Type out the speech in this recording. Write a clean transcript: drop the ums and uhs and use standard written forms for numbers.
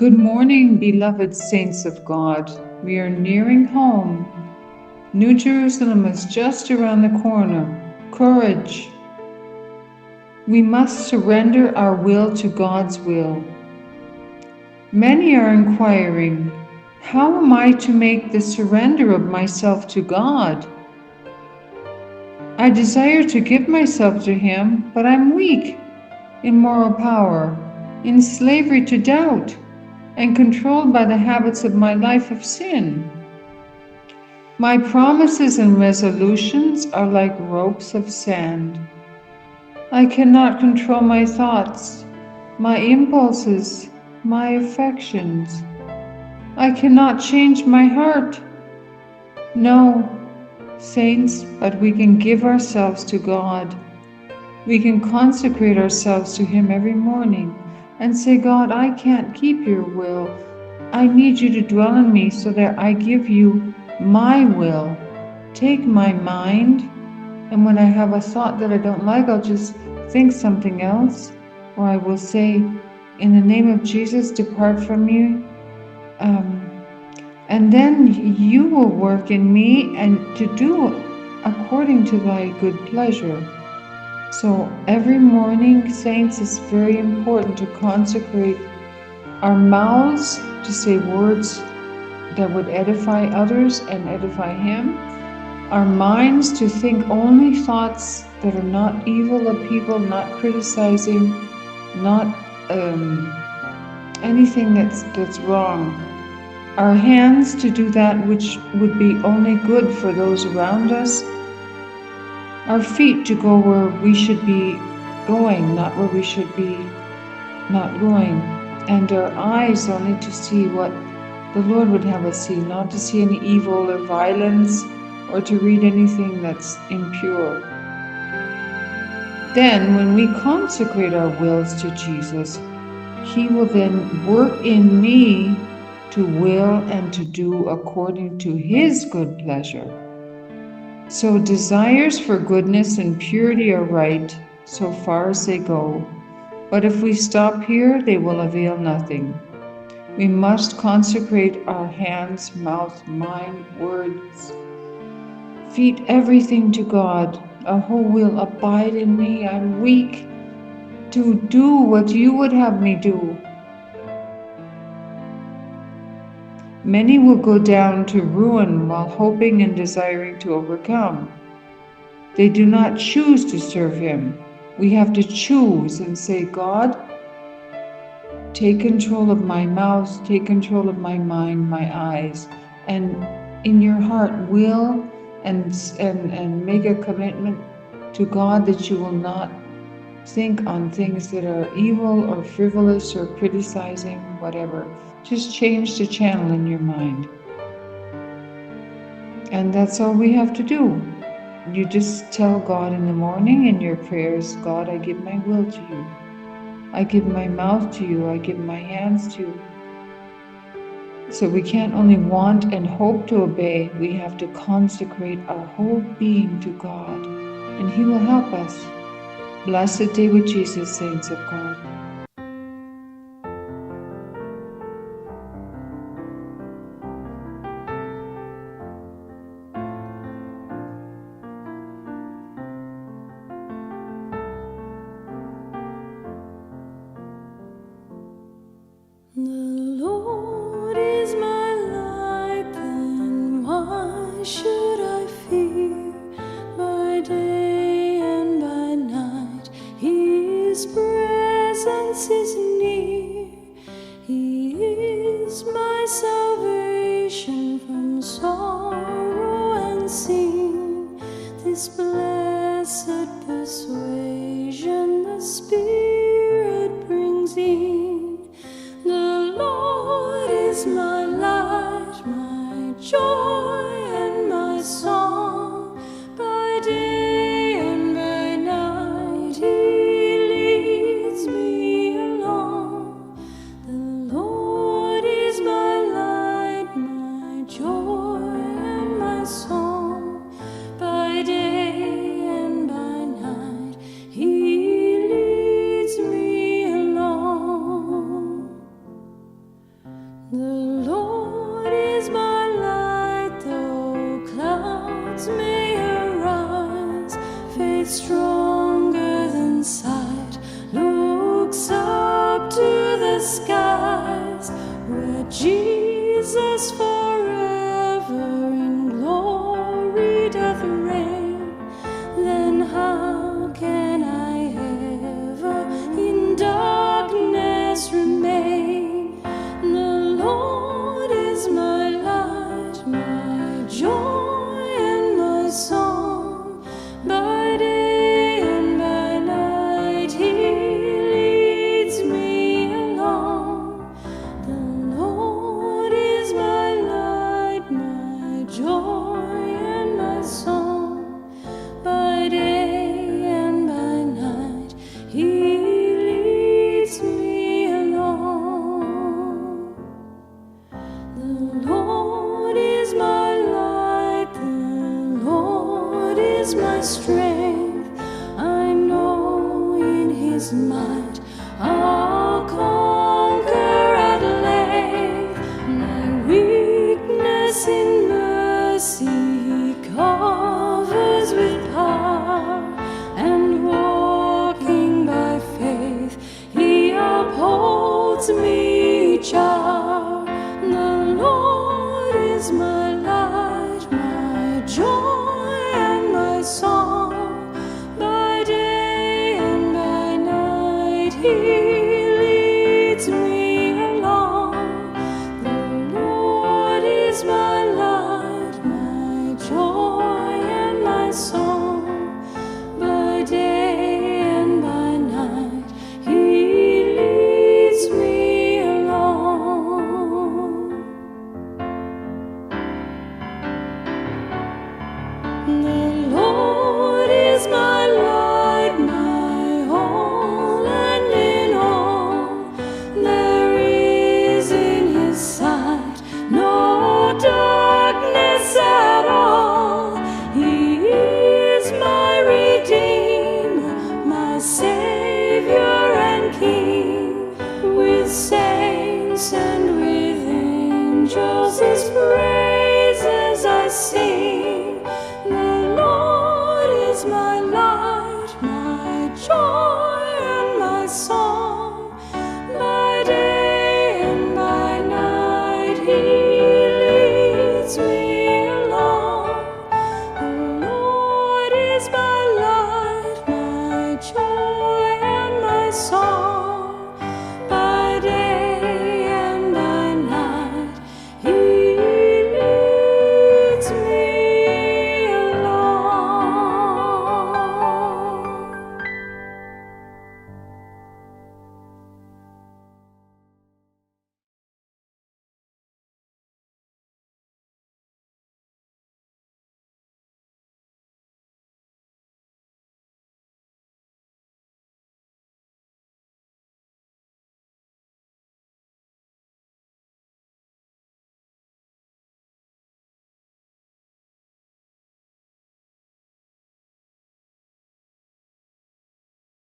Good morning, beloved saints of God. We are nearing home. New Jerusalem is just around the corner. Courage! We must surrender our will to God's will. Many are inquiring, how am I to make the surrender of myself to God? I desire to give myself to Him, but I'm weak in moral power, in slavery to doubt, and controlled by the habits of my life of sin. My promises and resolutions are like ropes of sand. I cannot control my thoughts, my impulses, my affections. I cannot change my heart. No, saints, but we can give ourselves to God. We can consecrate ourselves to Him every morning and say, God, I can't keep your will. I need you to dwell in me so that I give you my will. Take my mind, and when I have a thought that I don't like, I'll just think something else, or I will say, in the name of Jesus, depart from me. And then you will work in me and to do according to thy good pleasure. So every morning, saints, it's very important to consecrate our mouths to say words that would edify others and edify Him. Our minds to think only thoughts that are not evil of people, not criticizing, not anything that's wrong. Our hands to do that which would be only good for those around us. Our feet to go where we should be going, not where we should be not going. And our eyes only to see what the Lord would have us see, not to see any evil or violence or to read anything that's impure. Then, when we consecrate our wills to Jesus, He will then work in me to will and to do according to His good pleasure. So desires for goodness and purity are right, so far as they go. But if we stop here, they will avail nothing. We must consecrate our hands, mouth, mind, words, feet, everything to God. Our whole will abide in me. I'm weak to do what you would have me do. Many will go down to ruin while hoping and desiring to overcome. They do not choose to serve Him. We have to choose and say, God, take control of my mouth, take control of my mind, my eyes, and in your heart will and make a commitment to God that you will not think on things that are evil or frivolous or criticizing, whatever. Just change the channel in your mind. And that's all we have to do. You just tell God in the morning in your prayers, God, I give my will to you. I give my mouth to you. I give my hands to you. So we can't only want and hope to obey, we have to consecrate our whole being to God, and He will help us. Blessed day with Jesus, saints of God. The Lord is my light, then why should I fear? By day and by night He is present The Lord is my light, though clouds may arise. Faith stronger than sight looks up to the skies, where Jesus forever in glory doth reign. Then how can I ever in darkness remain? The Lord is my light, my joy and my song. By day and by night He leads me along. The Lord is my light, my joy and my song. By day and by night He leads me along. The Lord is my light, the Lord is my strength. I know in His might